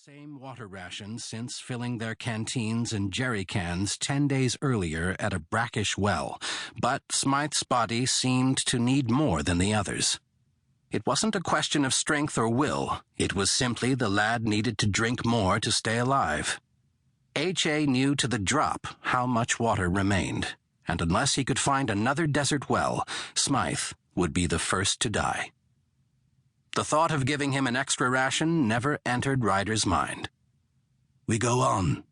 same water ration since filling their canteens and jerry cans 10 days earlier at a brackish well, but Smythe's body seemed to need more than the others. It wasn't a question of strength or will, it was simply the lad needed to drink more to stay alive. H.A. knew to the drop how much water remained, and unless he could find another desert well, Smythe would be the first to die. The thought of giving him an extra ration never entered Ryder's mind. "We go on."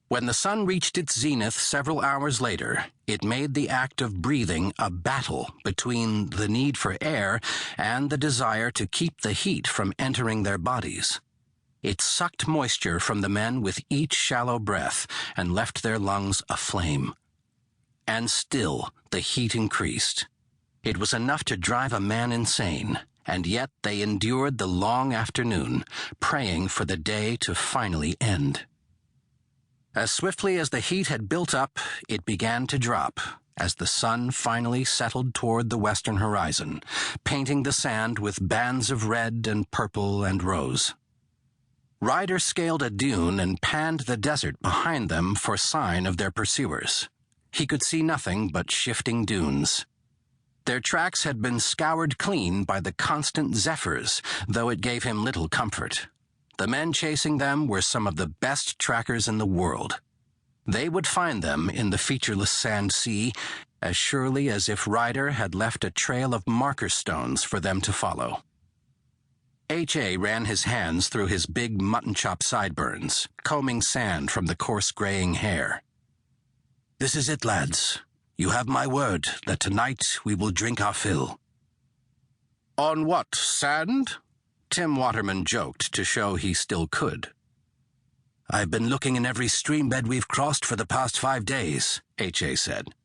When the sun reached its zenith several hours later, it made the act of breathing a battle between the need for air and the desire to keep the heat from entering their bodies. It sucked moisture from the men with each shallow breath and left their lungs aflame. And still the heat increased. It was enough to drive a man insane. And yet they endured the long afternoon, praying for the day to finally end. As swiftly as the heat had built up, it began to drop, as the sun finally settled toward the western horizon, painting the sand with bands of red and purple and rose. Ryder scaled a dune and panned the desert behind them for sign of their pursuers. He could see nothing but shifting dunes. Their tracks had been scoured clean by the constant zephyrs, though it gave him little comfort. The men chasing them were some of the best trackers in the world. They would find them in the featureless sand sea as surely as if Ryder had left a trail of marker stones for them to follow. H.A. ran his hands through his big mutton-chop sideburns, combing sand from the coarse graying hair. "This is it, lads. You have my word that tonight we will drink our fill." "On what, sand?" Tim Waterman joked to show he still could. "I've been looking in every stream bed we've crossed for the past 5 days," H.A. said.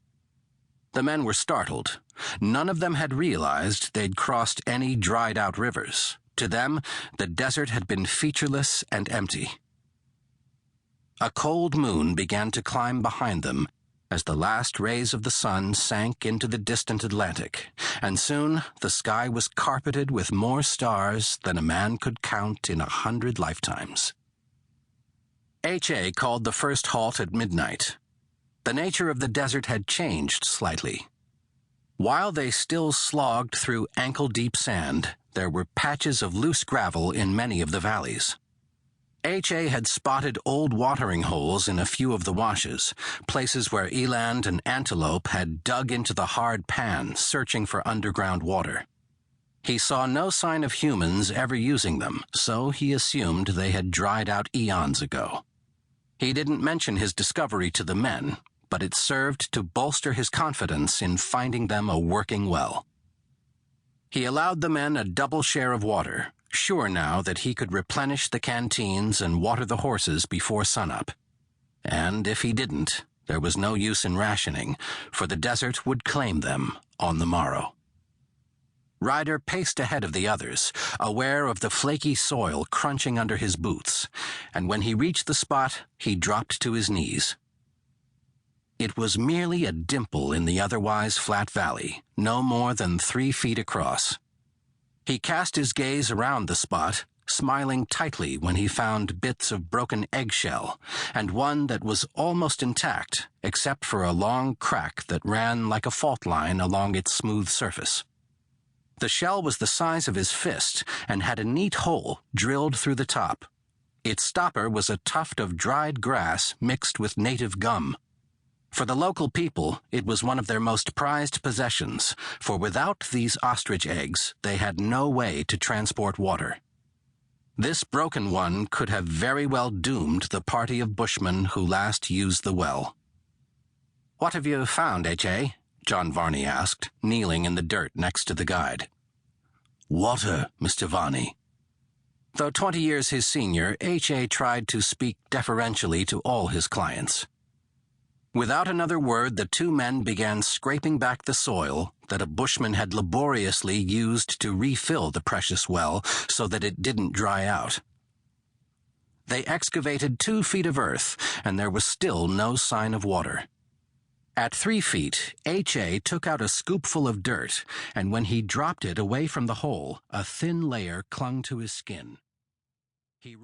The men were startled. None of them had realized they'd crossed any dried-out rivers. To them, the desert had been featureless and empty. A cold moon began to climb behind them as the last rays of the sun sank into the distant Atlantic, and soon the sky was carpeted with more stars than a man could count in 100 lifetimes. H.A. called the first halt at midnight. The nature of the desert had changed slightly. While they still slogged through ankle-deep sand, there were patches of loose gravel in many of the valleys. H.A. had spotted old watering holes in a few of the washes, places where eland and antelope had dug into the hard pan, searching for underground water. He saw no sign of humans ever using them, so he assumed they had dried out eons ago. He didn't mention his discovery to the men, but it served to bolster his confidence in finding them a working well. He allowed the men a double share of water, sure now that he could replenish the canteens and water the horses before sunup. And if he didn't, there was no use in rationing, for the desert would claim them on the morrow. Ryder paced ahead of the others, aware of the flaky soil crunching under his boots, and when he reached the spot, he dropped to his knees. It was merely a dimple in the otherwise flat valley, no more than 3 feet across. He cast his gaze around the spot, smiling tightly when he found bits of broken eggshell, and one that was almost intact, except for a long crack that ran like a fault line along its smooth surface. The shell was the size of his fist and had a neat hole drilled through the top. Its stopper was a tuft of dried grass mixed with native gum. For the local people, it was one of their most prized possessions, for without these ostrich eggs, they had no way to transport water. This broken one could have very well doomed the party of bushmen who last used the well. "What have you found, H.A.?" John Varney asked, kneeling in the dirt next to the guide. "Water, Mr. Varney." Though 20 years his senior, H.A. tried to speak deferentially to all his clients. Without another word, the 2 men began scraping back the soil that a bushman had laboriously used to refill the precious well so that it didn't dry out. They excavated 2 feet of earth, and there was still no sign of water. At 3 feet, H.A. took out a scoopful of dirt, and when he dropped it away from the hole, a thin layer clung to his skin. He